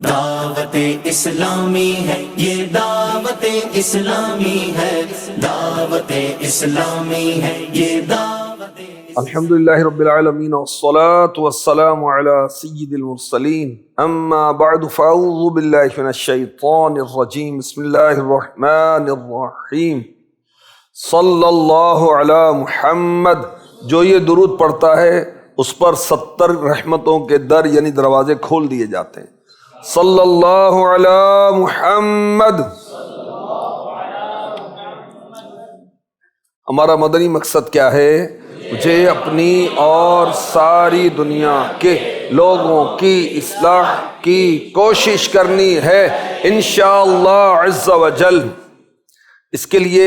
دعوت اسلامی ہے، یہ دعوت اسلامی ہے، دعوت اسلامی ہے، یہ دعوت الحمدللہ رب العالمین والصلاة والسلام علی سید المرسلین اما بعد فاعوذ باللہ من الشیطان الرجیم بسم اللہ الرحمن الرحیم صلی اللہ علی محمد۔ جو یہ درود پڑھتا ہے اس پر 70 رحمتوں کے در یعنی دروازے کھول دیے جاتے ہیں۔ صلی اللہ علی محمد۔ ہمارا مدنی مقصد کیا ہے؟ مجھے اپنی اور ساری دنیا کے لوگوں کی اصلاح کی کوشش کرنی ہے انشاءاللہ عز و جل۔ اس کے لیے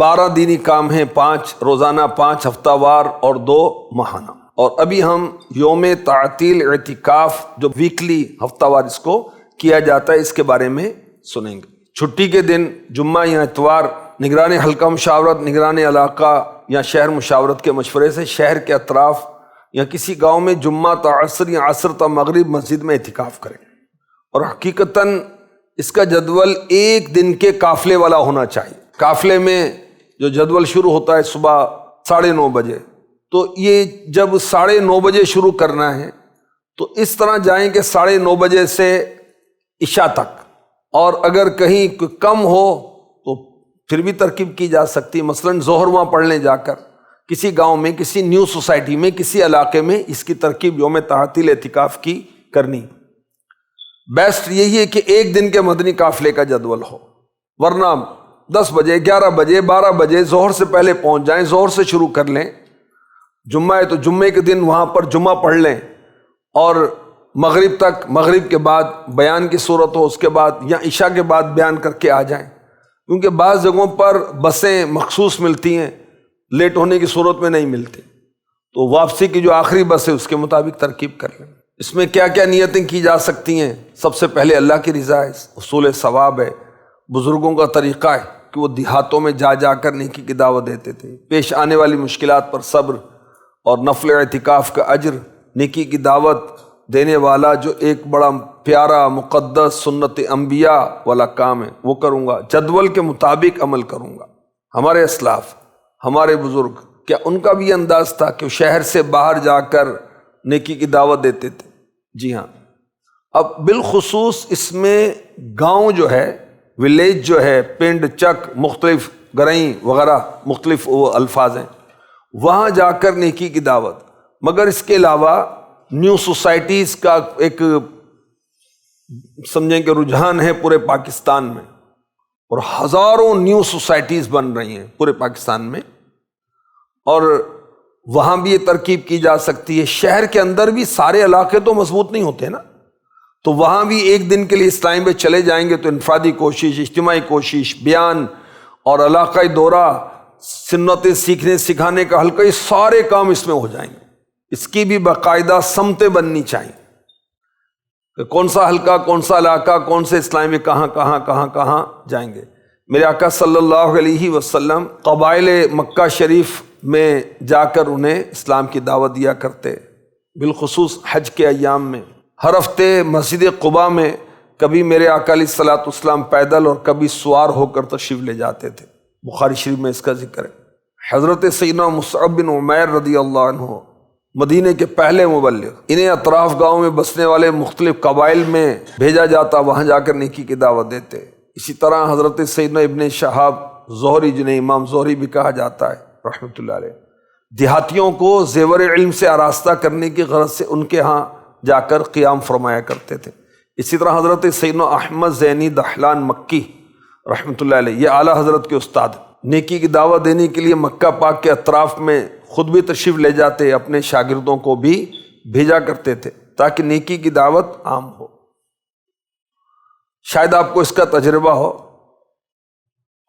12 دینی کام ہیں، 5 روزانہ، 5 ہفتہ وار اور 2 ماہانہ۔ اور ابھی ہم یوم تعطیل اعتکاف جو ویکلی ہفتہ وار اس کو کیا جاتا ہے اس کے بارے میں سنیں گے۔ چھٹی کے دن جمعہ یا اتوار نگران حلقہ مشاورت، نگران علاقہ یا شہر مشاورت کے مشورے سے شہر کے اطراف یا کسی گاؤں میں جمعہ تا عصر یا عصر تا مغرب مسجد میں اعتکاف کریں۔ اور حقیقتاً اس کا جدول 1 دن کے قافلے والا ہونا چاہیے۔ قافلے میں جو جدول شروع ہوتا ہے صبح 9:30 بجے، تو یہ جب 9:30 بجے شروع کرنا ہے تو اس طرح جائیں کہ 9:30 بجے سے عشاء تک، اور اگر کہیں کم ہو تو پھر بھی ترکیب کی جا سکتی ہے۔ مثلاً ظہر وہاں پڑھنے جا کر کسی گاؤں میں، کسی نیو سوسائٹی میں، کسی علاقے میں اس کی ترکیب یوم تعطیل اعتکاف کی کرنی۔ بیسٹ یہی ہے کہ 1 دن کے مدنی قافلے کا جدول ہو، ورنہ 10 بجے، 11 بجے، 12 بجے ظہر سے پہلے پہنچ جائیں، ظہر سے شروع کر لیں۔ جمعہ ہے تو جمعے کے دن وہاں پر جمعہ پڑھ لیں، اور مغرب تک، مغرب کے بعد بیان کی صورت ہو اس کے بعد، یا عشاء کے بعد بیان کر کے آ جائیں، کیونکہ بعض جگہوں پر بسیں مخصوص ملتی ہیں، لیٹ ہونے کی صورت میں نہیں ملتی، تو واپسی کی جو آخری بس ہے اس کے مطابق ترکیب کر لیں۔ اس میں کیا کیا نیتیں کی جا سکتی ہیں؟ سب سے پہلے اللہ کی رضا ہے، اصول ثواب ہے، بزرگوں کا طریقہ ہے کہ وہ دیہاتوں میں جا جا کر نیکی کی دعوت دیتے تھے، پیش آنے والی مشکلات پر صبر اور نفل اعتکاف کا اجر، نیکی کی دعوت دینے والا جو ایک بڑا پیارا مقدس سنت انبیاء والا کام ہے وہ کروں گا، جدول کے مطابق عمل کروں گا۔ ہمارے اسلاف، ہمارے بزرگ، کیا ان کا بھی انداز تھا کہ وہ شہر سے باہر جا کر نیکی کی دعوت دیتے تھے؟ جی ہاں۔ اب بالخصوص اس میں گاؤں جو ہے، ولیج جو ہے، پنڈ، چک، مختلف گرہیں وغیرہ مختلف وہ الفاظ ہیں، وہاں جا کر نیکی کی دعوت۔ مگر اس کے علاوہ نیو سوسائٹیز کا ایک سمجھیں کہ رجحان ہے پورے پاکستان میں، اور ہزاروں نیو سوسائٹیز بن رہی ہیں پورے پاکستان میں، اور وہاں بھی یہ ترکیب کی جا سکتی ہے۔ شہر کے اندر بھی سارے علاقے تو مضبوط نہیں ہوتے نا، تو وہاں بھی 1 دن کے لیے اسلام میں چلے جائیں گے تو انفرادی کوشش، اجتماعی کوشش، بیان اور علاقائی دورہ، سنتیں سیکھنے سکھانے کا حلقہ، یہ سارے کام اس میں ہو جائیں گے۔ اس کی بھی باقاعدہ سمتیں بننی چاہیے کہ کون سا حلقہ، کون سا علاقہ، کون سے اسلام میں کہاں کہاں کہاں کہاں جائیں گے۔ میرے آقا صلی اللہ علیہ وسلم قبائل مکہ شریف میں جا کر انہیں اسلام کی دعوت دیا کرتے، بالخصوص حج کے ایام میں۔ ہر ہفتے مسجد قباء میں کبھی میرے آقا علیہ الصلوۃ والسلام پیدل اور کبھی سوار ہو کر تشریف لے جاتے تھے، بخاری شریف میں اس کا ذکر ہے۔ حضرت سیدنا مصعب بن عمیر رضی اللہ عنہ مدینے کے پہلے مبلغ، انہیں اطراف گاؤں میں بسنے والے مختلف قبائل میں بھیجا جاتا، وہاں جا کر نیکی کی دعوت دیتے۔ اسی طرح حضرت سیدنا ابن شہاب زہری، جنہیں امام زہری بھی کہا جاتا ہے رحمۃ اللہ علیہ، دیہاتیوں کو زیور علم سے آراستہ کرنے کی غرض سے ان کے ہاں جا کر قیام فرمایا کرتے تھے۔ اسی طرح حضرت سیدنا احمد زینی دہلان مکی رحمۃ اللہ علیہ، یہ اعلیٰ حضرت کے استاد، نیکی کی دعوت دینے کے لیے مکہ پاک کے اطراف میں خود بھی تشریف لے جاتے، اپنے شاگردوں کو بھی بھیجا کرتے تھے تاکہ نیکی کی دعوت عام ہو۔ شاید آپ کو اس کا تجربہ ہو،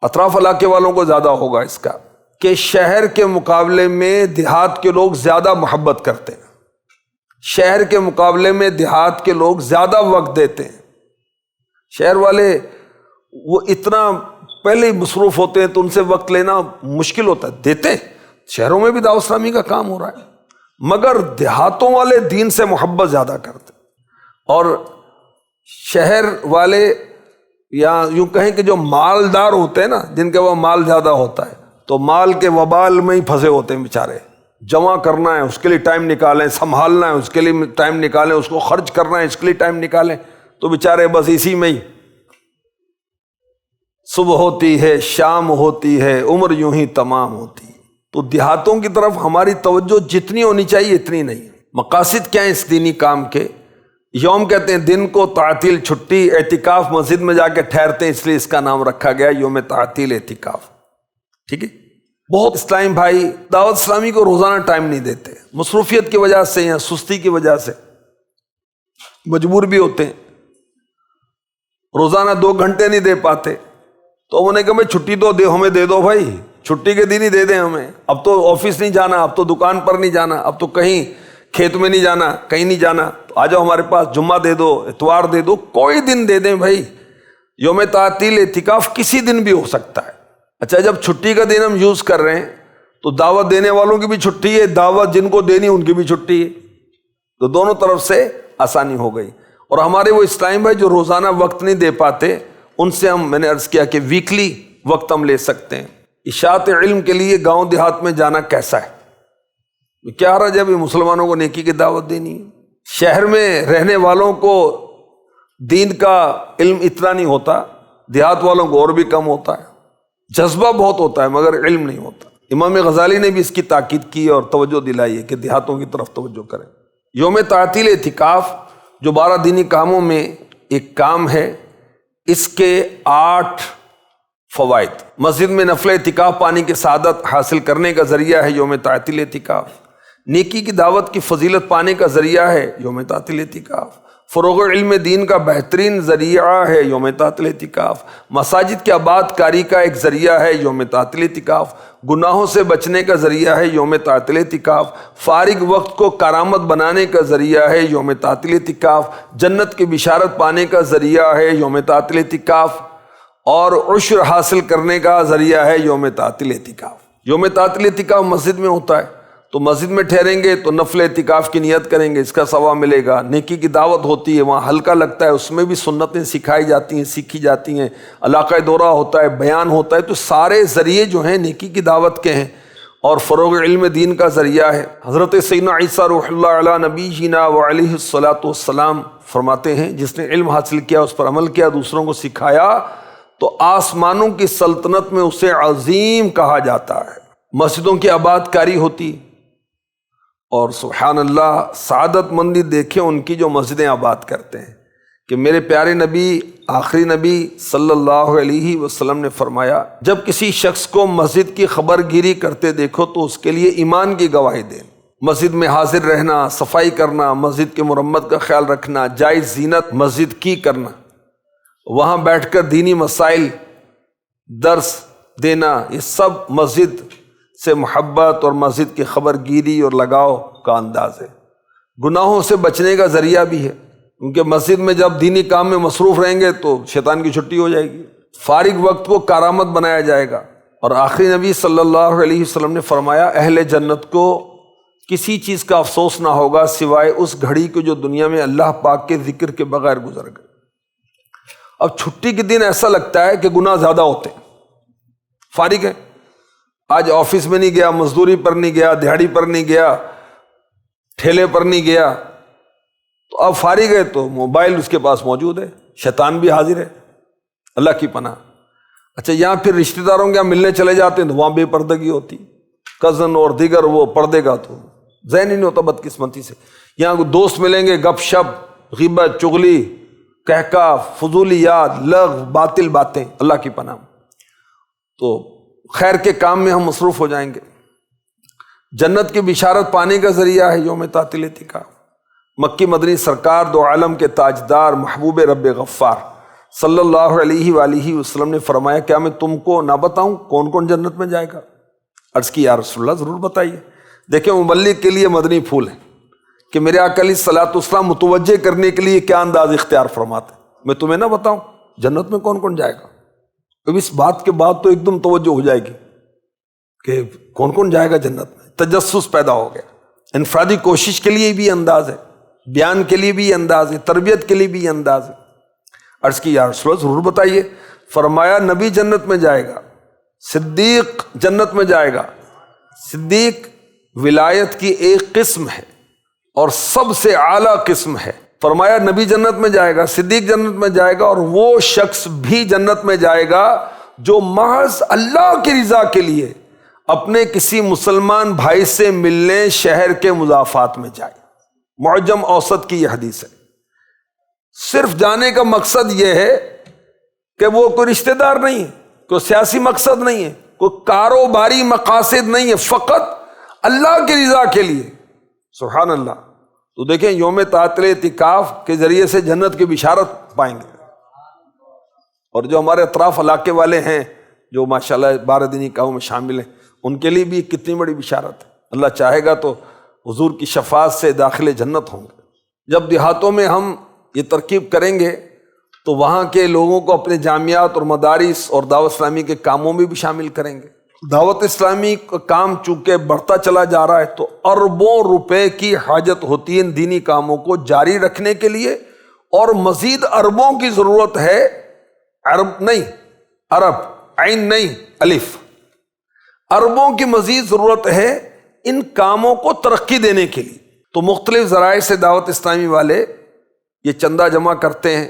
اطراف علاقے والوں کو زیادہ ہوگا اس کا، کہ شہر کے مقابلے میں دیہات کے لوگ زیادہ محبت کرتے ہیں، شہر کے مقابلے میں دیہات کے لوگ زیادہ وقت دیتے ہیں۔ شہر والے وہ اتنا پہلے ہی مصروف ہوتے ہیں تو ان سے وقت لینا مشکل ہوتا ہے، دیتے ہیں، شہروں میں بھی دعوت اسلامی کا کام ہو رہا ہے، مگر دیہاتوں والے دین سے محبت زیادہ کرتے، اور شہر والے یا یوں کہیں کہ جو مالدار ہوتے ہیں نا، جن کے وہ مال زیادہ ہوتا ہے، تو مال کے وبال میں ہی پھنسے ہوتے ہیں بیچارے. جمع کرنا ہے اس کے لیے ٹائم نکالیں، سنبھالنا ہے اس کے لیے ٹائم نکالیں، اس کو خرچ کرنا ہے اس کے لیے ٹائم نکالیں، تو بیچارے بس اسی میں ہی. صبح ہوتی ہے، شام ہوتی ہے، عمر یوں ہی تمام ہوتی ہے. تو دیہاتوں کی طرف ہماری توجہ جتنی ہونی چاہیے اتنی نہیں. مقاصد کیا ہیں اس دینی کام کے؟ یوم کہتے ہیں دن کو، تعطیل چھٹی، اعتکاف مسجد میں جا کے ٹھہرتے ہیں، اس لیے اس کا نام رکھا گیا یوم تعطیل اعتکاف. ٹھیک ہے. بہت اسلامی بھائی دعوت اسلامی کو روزانہ ٹائم نہیں دیتے، مصروفیت کی وجہ سے یا سستی کی وجہ سے مجبور بھی ہوتے ہیں، روزانہ 2 گھنٹے نہیں دے پاتے. تو انہوں نے کہا بھائی چھٹی تو ہمیں دے دو بھائی، چھٹی کے دن ہی دے دیں ہمیں. اب تو آفس نہیں جانا، اب تو دکان پر نہیں جانا، اب تو کہیں کھیت میں نہیں جانا، کہیں نہیں جانا، تو آ جاؤ ہمارے پاس، جمعہ دے دو، اتوار دے دو، کوئی دن دے دیں بھائی. یوم تعطیل اعتکاف کسی دن بھی ہو سکتا ہے. اچھا جب چھٹی کا دن ہم یوز کر رہے ہیں تو دعوت دینے والوں کی بھی چھٹی ہے، دعوت جن کو دینی ان کی بھی چھٹی ہے، تو دونوں طرف سے آسانی ہو گئی. اور ہمارے وہ اسلام بھائی جو روزانہ وقت نہیں دے پاتے، ان سے میں نے عرض کیا کہ ویکلی وقت ہم لے سکتے ہیں. اشاعت علم کے لیے گاؤں دیہات میں جانا کیسا ہے؟ کیا حرج ہے مسلمانوں کو نیکی کی دعوت دینی ہے. شہر میں رہنے والوں کو دین کا علم اتنا نہیں ہوتا، دیہات والوں کو اور بھی کم ہوتا ہے. جذبہ بہت ہوتا ہے مگر علم نہیں ہوتا. امام غزالی نے بھی اس کی تاکید کی اور توجہ دلائی ہے کہ دیہاتوں کی طرف توجہ کریں. یوم تعطیل اعتکاف جو 12 دینی کاموں میں ایک کام ہے، اس کے 8 فوائد. مسجد میں نفل اعتکاف پانی کی سعادت حاصل کرنے کا ذریعہ ہے یوم تعطیل اعتکاف. نیکی کی دعوت کی فضیلت پانے کا ذریعہ ہے یوم تعطیل اعتکاف. فروغ علم دین کا بہترین ذریعہ ہے یوم تعطیل اعتکاف. مساجد کی آباد کاری کا ایک ذریعہ ہے یوم تعطیل اعتکاف. گناہوں سے بچنے کا ذریعہ ہے یوم تعطیل اعتکاف. فارغ وقت کو کارآمد بنانے کا ذریعہ ہے یوم تعطیل اعتکاف. جنت کی بشارت پانے کا ذریعہ ہے یوم تعطیل اعتکاف. اور عشر حاصل کرنے کا ذریعہ ہے یوم تعطیل اعتکاف. یوم تعطیل اعتکاف مسجد میں ہوتا ہے تو مسجد میں ٹھہریں گے تو نفل اعتکاف کی نیت کریں گے، اس کا ثواب ملے گا. نیکی کی دعوت ہوتی ہے، وہاں حلقہ لگتا ہے، اس میں بھی سنتیں سکھائی جاتی ہیں، سیکھی جاتی ہیں. علاقہ دورہ ہوتا ہے، بیان ہوتا ہے. تو سارے ذریعے جو ہیں نیکی کی دعوت کے ہیں اور فروغ علم دین کا ذریعہ ہے. حضرت سیدنا عیسیٰ روح اللہ علی نبینا وعلیہ الصلاۃ والسلام فرماتے ہیں جس نے علم حاصل کیا، اس پر عمل کیا، دوسروں کو سکھایا، تو آسمانوں کی سلطنت میں اسے عظیم کہا جاتا ہے. مسجدوں کی آباد کاری ہوتی اور سبحان اللہ سعادت مندی دیکھیں ان کی جو مسجدیں آباد کرتے ہیں. کہ میرے پیارے نبی، آخری نبی صلی اللہ علیہ وسلم نے فرمایا جب کسی شخص کو مسجد کی خبر گیری کرتے دیکھو تو اس کے لیے ایمان کی گواہی دیں. مسجد میں حاضر رہنا، صفائی کرنا، مسجد کے مرمت کا خیال رکھنا، جائز زینت مسجد کی کرنا، وہاں بیٹھ کر دینی مسائل درس دینا، یہ سب مسجد سے محبت اور مسجد کی خبر گیری اور لگاؤ کا انداز ہے. گناہوں سے بچنے کا ذریعہ بھی ہے کیونکہ مسجد میں جب دینی کام میں مصروف رہیں گے تو شیطان کی چھٹی ہو جائے گی. فارغ وقت کو کارآمد بنایا جائے گا. اور آخری نبی صلی اللہ علیہ وسلم نے فرمایا اہل جنت کو کسی چیز کا افسوس نہ ہوگا سوائے اس گھڑی کو جو دنیا میں اللہ پاک کے ذکر کے بغیر گزر گئے. اب چھٹی کے دن ایسا لگتا ہے کہ گناہ زیادہ ہوتے ہیں. فارغ ہے، آج آفس میں نہیں گیا، مزدوری پر نہیں گیا، دیہڑی پر نہیں گیا، ٹھیلے پر نہیں گیا، تو اب فارغ ہے تو موبائل اس کے پاس موجود ہے، شیطان بھی حاضر ہے، اللہ کی پناہ. اچھا یہاں پھر رشتہ داروں کے یہاں ملنے چلے جاتے ہیں تو وہاں بے پردگی ہوتی، کزن اور دیگر وہ پردے کا تو ذہن ہی نہیں ہوتا بدقسمتی سے. یہاں دوست ملیں گے، گپ شپ، غیبت، چغلی، کہکا، فضولیات، لغو، باطل باتیں، اللہ کی پناہ. تو خیر کے کام میں ہم مصروف ہو جائیں گے. جنت کی بشارت پانے کا ذریعہ ہے یوم تعطیل اعتکاف. مکی مدنی سرکار دو عالم کے تاجدار محبوب رب غفار صلی اللہ علیہ وآلہ وسلم نے فرمایا کیا میں تم کو نہ بتاؤں کون کون جنت میں جائے گا؟ عرض کی یا رسول اللہ ضرور بتائیے. دیکھیں مبلغ کے لیے مدنی پھول ہے کہ میرے آقا علیہ الصلوۃ والسلام متوجہ کرنے کے لیے کیا انداز اختیار فرماتے ہیں. میں تمہیں نہ بتاؤں جنت میں کون کون جائے گا؟ اب اس بات کے بعد تو ایک دم توجہ ہو جائے گی کہ کون کون جائے گا جنت میں. تجسس پیدا ہو گیا. انفرادی کوشش کے لیے بھی انداز ہے، بیان کے لیے بھی انداز ہے، تربیت کے لیے بھی انداز ہے. عرض کی یا رسول اللہ ضرور بتائیے۔ فرمایا نبی جنت میں جائے گا، صدیق جنت میں جائے گا۔ صدیق ولایت کی ایک قسم ہے اور سب سے اعلیٰ قسم ہے۔ فرمایا نبی جنت میں جائے گا، صدیق جنت میں جائے گا، اور وہ شخص بھی جنت میں جائے گا جو محض اللہ کی رضا کے لیے اپنے کسی مسلمان بھائی سے ملنے شہر کے مضافات میں جائے۔ معجم اوسط کی یہ حدیث ہے۔ صرف جانے کا مقصد یہ ہے کہ وہ کوئی رشتہ دار نہیں ہے، کوئی سیاسی مقصد نہیں ہے، کوئی کاروباری مقاصد نہیں ہے، فقط اللہ کی رضا کے لیے۔ سبحان اللہ۔ تو دیکھیں یوم تعطیل اعتکاف کے ذریعے سے جنت کی بشارت پائیں گے، اور جو ہمارے اطراف علاقے والے ہیں جو ماشاءاللہ 12 دینی کاموں میں شامل ہیں، ان کے لیے بھی کتنی بڑی بشارت ہے۔ اللہ چاہے گا تو حضور کی شفاعت سے داخل جنت ہوں گے۔ جب دیہاتوں میں ہم یہ ترکیب کریں گے تو وہاں کے لوگوں کو اپنے جامعات اور مدارس اور دعوت اسلامی کے کاموں میں بھی شامل کریں گے۔ دعوت اسلامی کا کام چونکہ بڑھتا چلا جا رہا ہے تو اربوں روپے کی حاجت ہوتی ہے ان دینی کاموں کو جاری رکھنے کے لیے، اور مزید اربوں کی ضرورت ہے، عرب نہیں، عرب عین نہیں الف، اربوں کی مزید ضرورت ہے ان کاموں کو ترقی دینے کے لیے۔ تو مختلف ذرائع سے دعوت اسلامی والے یہ چندہ جمع کرتے ہیں۔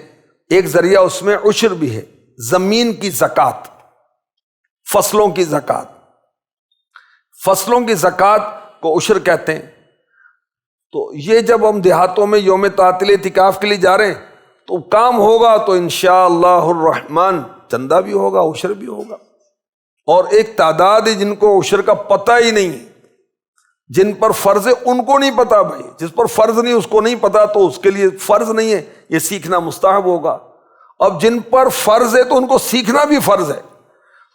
ایک ذریعہ اس میں عشر بھی ہے، زمین کی زکوٰۃ، فصلوں کی زکوٰۃ۔ فصلوں کی زکوٰۃ کو عشر کہتے ہیں۔ تو یہ جب ہم دیہاتوں میں یوم تعطیل اعتکاف کے لیے جا رہے ہیں تو کام ہوگا تو انشاءاللہ الرحمن چندہ بھی ہوگا، عشر بھی ہوگا۔ اور ایک تعداد ہے جن کو عشر کا پتہ ہی نہیں ہے، جن پر فرض ہے ان کو نہیں پتا۔ بھائی جس پر فرض نہیں اس کو نہیں پتا تو اس کے لیے فرض نہیں ہے، یہ سیکھنا مستحب ہوگا۔ اب جن پر فرض ہے تو ان کو سیکھنا بھی فرض ہے۔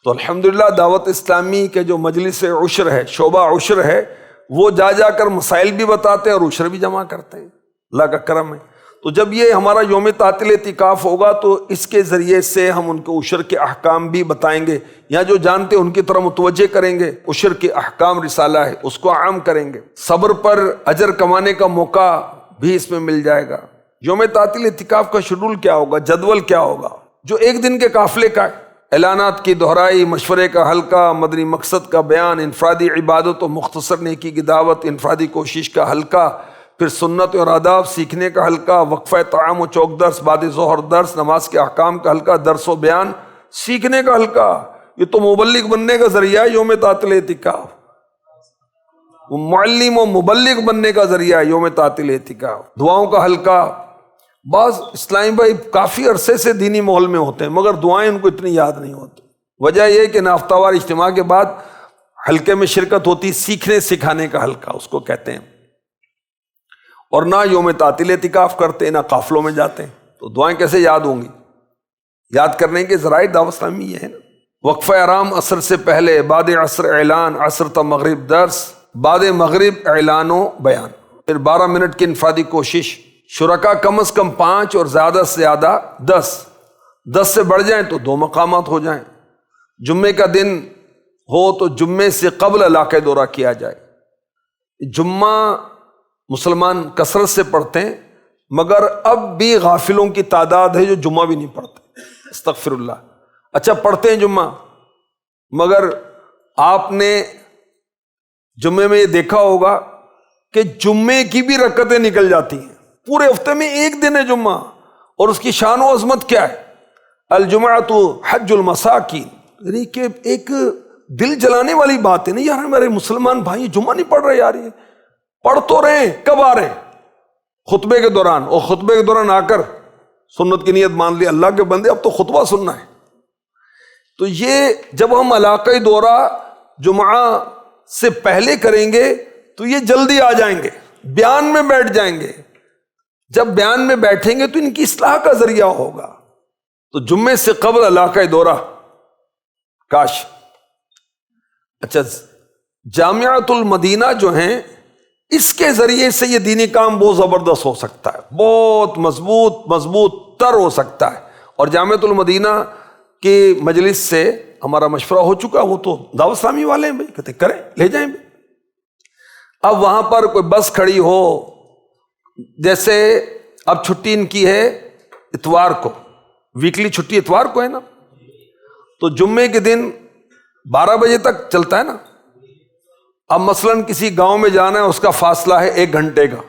تو الحمدللہ دعوت اسلامی کے جو مجلس عشر ہے، شعبہ عشر ہے، وہ جا جا کر مسائل بھی بتاتے ہیں اور عشر بھی جمع کرتے ہیں۔ اللہ کا کرم ہے۔ تو جب یہ ہمارا یوم تعطیل اعتکاف ہوگا تو اس کے ذریعے سے ہم ان کو عشر کے احکام بھی بتائیں گے، یا جو جانتے ہیں ان کی طرح متوجہ کریں گے۔ عشر کے احکام رسالہ ہے، اس کو عام کریں گے۔ صبر پر اجر کمانے کا موقع بھی اس میں مل جائے گا۔ یوم تعطیل اعتکاف کا شیڈول کیا ہوگا، جدول کیا ہوگا؟ جو ایک دن کے قافلے کا ہے، اعلانات کی دہرائی، مشورے کا حلقہ، مدنی مقصد کا بیان، انفرادی عبادت و مختصر نیکی کی دعوت، انفرادی کوشش کا حلقہ، پھر سنت اور آداب سیکھنے کا حلقہ، وقفہ طعام و چوک درس، بعد ظہر درس، نماز کے احکام کا حلقہ، درس و بیان، سیکھنے کا حلقہ۔ یہ تو مبلغ بننے کا ذریعہ ہے یوم تعطیل اعتکاف، معلم و مبلغ بننے کا ذریعہ ہے یوم تعطیل اعتکاف۔ دعاؤں کا حلقہ، بعض اسلامی بھائی کافی عرصے سے دینی ماحول میں ہوتے ہیں مگر دعائیں ان کو اتنی یاد نہیں ہوتی۔ وجہ یہ کہ ہفتہ وار اجتماع کے بعد حلقے میں شرکت ہوتی، سیکھنے سکھانے کا حلقہ اس کو کہتے ہیں، اور نہ یوم تعطیل اعتکاف کرتے، نہ قافلوں میں جاتے ہیں، تو دعائیں کیسے یاد ہوں گی؟ یاد کرنے کے ذرائع دعوت اسلامی یہ ہے نا۔ وقفہ آرام عصر سے پہلے، بعد عصر اعلان، عصر تا مغرب درس، بعد مغرب اعلان و بیان، پھر 12 منٹ کی انفرادی کوشش۔ شرکا کم از کم 5 اور زیادہ سے زیادہ 10 سے بڑھ جائیں تو 2 مقامات ہو جائیں۔ جمعے کا دن ہو تو جمعے سے قبل علاقہ دورہ کیا جائے۔ جمعہ مسلمان کثرت سے پڑھتے ہیں مگر اب بھی غافلوں کی تعداد ہے جو جمعہ بھی نہیں پڑھتے، استغفر اللہ۔ اچھا پڑھتے ہیں جمعہ، مگر آپ نے جمعے میں یہ دیکھا ہوگا کہ جمعے کی بھی رکعتیں نکل جاتی ہیں۔ پورے ہفتے میں ایک دن ہے جمعہ، اور اس کی شان و عظمت کیا ہے؟ الجمعۃ حج المساکین، یعنی کہ ایک دل جلانے والی بات ہے نا یار، ہمارے مسلمان بھائی جمعہ نہیں پڑھ رہے یار، یہ پڑھ تو رہے، کب آ رہے؟ خطبے کے دوران، اور خطبے کے دوران آ کر سنت کی نیت مان لی، اللہ کے بندے اب تو خطبہ سننا ہے۔ تو یہ جب ہم علاقائی دورہ جمعہ سے پہلے کریں گے تو یہ جلدی آ جائیں گے، بیان میں بیٹھ جائیں گے۔ جب بیان میں بیٹھیں گے تو ان کی اصلاح کا ذریعہ ہوگا۔ تو جمعے سے قبل علاقائی دورہ کاش۔ اچھا جامعۃ المدینہ جو ہیں، اس کے ذریعے سے یہ دینی کام بہت زبردست ہو سکتا ہے، بہت مضبوط تر ہو سکتا ہے۔ اور جامعۃ المدینہ کے مجلس سے ہمارا مشورہ ہو چکا، وہ تو دعوت اسلامی والے ہیں بھائی، کہتے کریں لے جائیں بھائی۔ اب وہاں پر کوئی بس کھڑی ہو، جیسے اب چھٹی ان کی ہے اتوار کو، ویکلی چھٹی اتوار کو ہے نا، تو جمعے کے دن 12 بجے تک چلتا ہے نا. اب مثلاً کسی گاؤں میں جانا ہے، اس کا فاصلہ ہے 1 گھنٹے کا،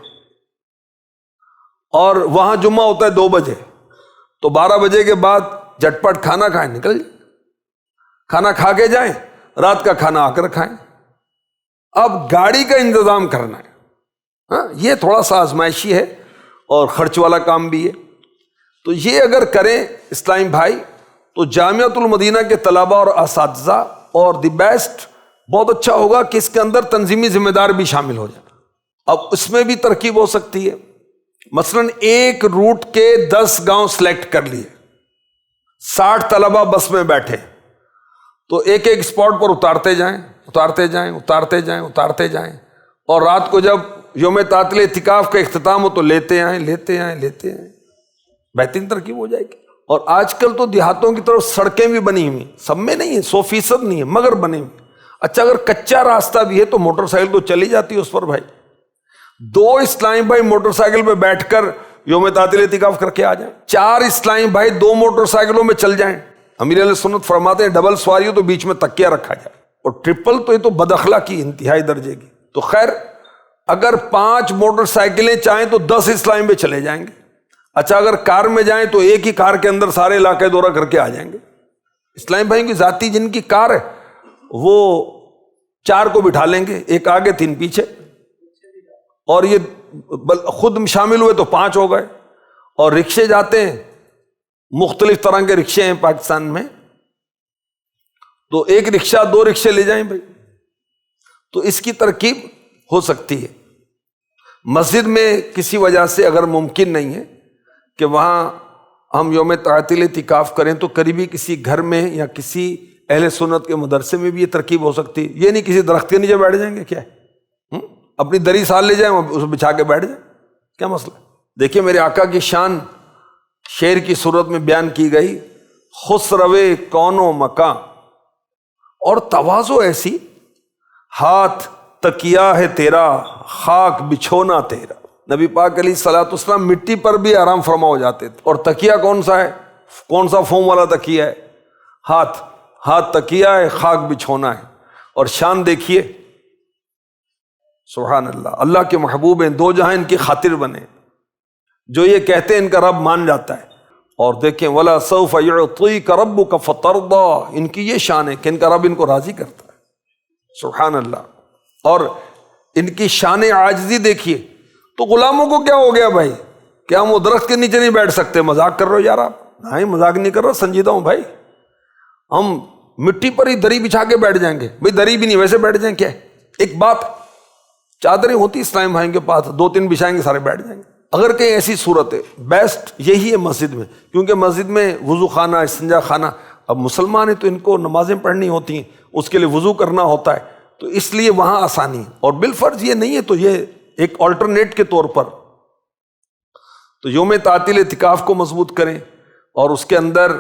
اور وہاں جمعہ ہوتا ہے 2 بجے، تو 12 بجے کے بعد جھٹپٹ کھانا کھائیں، نکل جائیں، کھانا کھا کے جائیں، رات کا کھانا آ کر کھائیں. اب گاڑی کا انتظام کرنا ہے، ہاں یہ تھوڑا سا آزمائشی ہے اور خرچ والا کام بھی ہے. تو یہ اگر کریں اسلامی بھائی تو جامعۃ المدینہ کے طلباء اور اساتذہ اور دی بیسٹ بہت اچھا ہوگا کہ اس کے اندر تنظیمی ذمہ دار بھی شامل ہو جائیں. اب اس میں بھی ترکیب ہو سکتی ہے، مثلاً ایک روٹ کے 10 گاؤں سلیکٹ کر لیے، 60 طلباء بس میں بیٹھے، تو ایک ایک اسپاٹ پر اتارتے جائیں اتارتے جائیں اتارتے جائیں اتارتے جائیں، اور رات کو جب یوم تعطیل اعتکاف کا اختتام ہو تو لیتے آئیں لیتے آئیں لیتے آئیں. بہترین ترکیب ہو جائے گی. اور آج کل تو دیہاتوں کی طرف سڑکیں بھی بنی ہوئی، سب میں نہیں ہے، 100% نہیں ہے، مگر بنے ہوئی. اچھا اگر کچا راستہ بھی ہے تو موٹر سائیکل تو چلی جاتی ہے اس پر بھائی. 2 اسلامی بھائی موٹر سائیکل پہ بیٹھ کر یوم تعطیل اعتکاف کر کے آ جائیں. 4 اسلامی بھائی 2 موٹر سائیکلوں میں چل جائیں. امیر علیہ سنت فرماتے ہیں ڈبل سواری ہو تو بیچ میں تکیہ رکھا جائے، اور ٹرپل تو یہ تو بداخلاقی انتہائی درجے کی. تو خیر اگر 5 موٹر سائیکلیں چاہیں تو 10 اسلامی بھائی چلے جائیں گے. اچھا اگر کار میں جائیں تو ایک ہی کار کے اندر سارے علاقے دورہ کر کے آ جائیں گے. اسلامی بھائی کی ذاتی جن کی کار ہے وہ 4 کو بٹھا لیں گے، 1 آگے 3 پیچھے، اور یہ خود شامل ہوئے تو 5 ہو گئے. اور رکشے جاتے ہیں، مختلف طرح کے رکشے ہیں پاکستان میں، تو 1 رکشہ 2 رکشے لے جائیں بھائی. تو اس کی ترکیب ہو سکتی ہے. مسجد میں کسی وجہ سے اگر ممکن نہیں ہے کہ وہاں ہم یوم تعطیل اعتکاف کریں تو قریبی کسی گھر میں یا کسی اہل سنت کے مدرسے میں بھی یہ ترکیب ہو سکتی ہے. یہ نہیں کسی درخت کے نیچے بیٹھ جائیں گے، کیا ہے، اپنی دری سال لے جائیں اس بچھا کے بیٹھ جائیں، کیا مسئلہ. دیکھیے میرے آقا کی شان شعر کی صورت میں بیان کی گئی، خسروے کون و مکاں، اور تواضع ایسی، ہاتھ تکیہ ہے تیرا خاک بچھونا تیرا. نبی پاک علیہ الصلوۃ والسلام مٹی پر بھی آرام فرما ہو جاتے تھے. اور تکیہ کون سا ہے، کون سا فوم والا تکیہ ہے، ہاتھ تکیہ ہے، خاک بچھونا ہے. اور شان دیکھیے، سبحان اللہ، اللہ کے محبوب ہیں، 2 جہاں ان کی خاطر بنے. جو یہ کہتے ہیں ان کا رب مان جاتا ہے. اور دیکھیں وَلَا سَوْفَ يُعْطِيكَ رَبُّكَ فَتَرْضَىٰ، ان کی یہ شان ہے کہ ان کا رب ان کو راضی کرتا ہے. سبحان اللہ. اور ان کی شان عاجزی دیکھیے. تو غلاموں کو کیا ہو گیا بھائی، کیا ہم وہ درخت کے نیچے نہیں بیٹھ سکتے؟ مذاق کر رہے ہو یار آپ؟ نہیں مذاق نہیں کر رہا، سنجیدہ ہوں بھائی. ہم مٹی پر ہی دری بچھا کے بیٹھ جائیں گے بھائی، دری بھی نہیں ویسے بیٹھ جائیں. کیا ایک بات، چادریں ہوتی اسلام بھائیوں کے پاس، 2-3 بچھائیں گے سارے بیٹھ جائیں گے. اگر کہیں ایسی صورت ہے، بیسٹ یہی ہے مسجد میں، کیونکہ مسجد میں وضو خانہ، استنجا خانہ. اب مسلمان ہیں تو ان کو نمازیں پڑھنی ہوتی ہیں، اس کے لیے وضو کرنا ہوتا ہے، تو اس لیے وہاں آسانی ہے. اور بالفرض یہ نہیں ہے تو یہ ایک آلٹرنیٹ کے طور پر. تو یوم تعطیل اعتکاف کو مضبوط کریں، اور اس کے اندر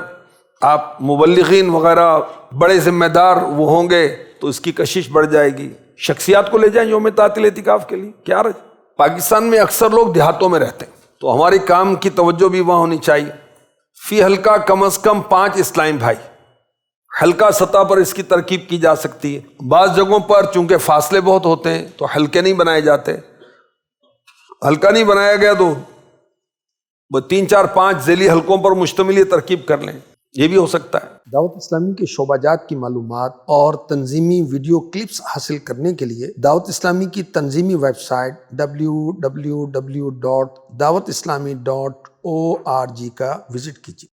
آپ مبلغین وغیرہ بڑے ذمہ دار وہ ہوں گے تو اس کی کشش بڑھ جائے گی. شخصیات کو لے جائیں یوم تعطیل اعتکاف کے لیے، کیا رج. پاکستان میں اکثر لوگ دیہاتوں میں رہتے ہیں، تو ہماری کام کی توجہ بھی وہاں ہونی چاہیے. فی حلقہ کم از کم 5 اسلامی بھائی، حلقہ سطح پر اس کی ترکیب کی جا سکتی ہے. بعض جگہوں پر چونکہ فاصلے بہت ہوتے ہیں تو حلقے نہیں بنائے جاتے. حلقہ نہیں بنایا گیا تو 3-4-5 ذیلی حلقوں پر مشتمل یہ ترکیب کر لیں، یہ بھی ہو سکتا ہے. دعوت اسلامی کے شعبہ جات کی معلومات اور تنظیمی ویڈیو کلپس حاصل کرنے کے لیے دعوت اسلامی کی تنظیمی ویب سائٹ www.dawatislami.org کا وزٹ کیجیے.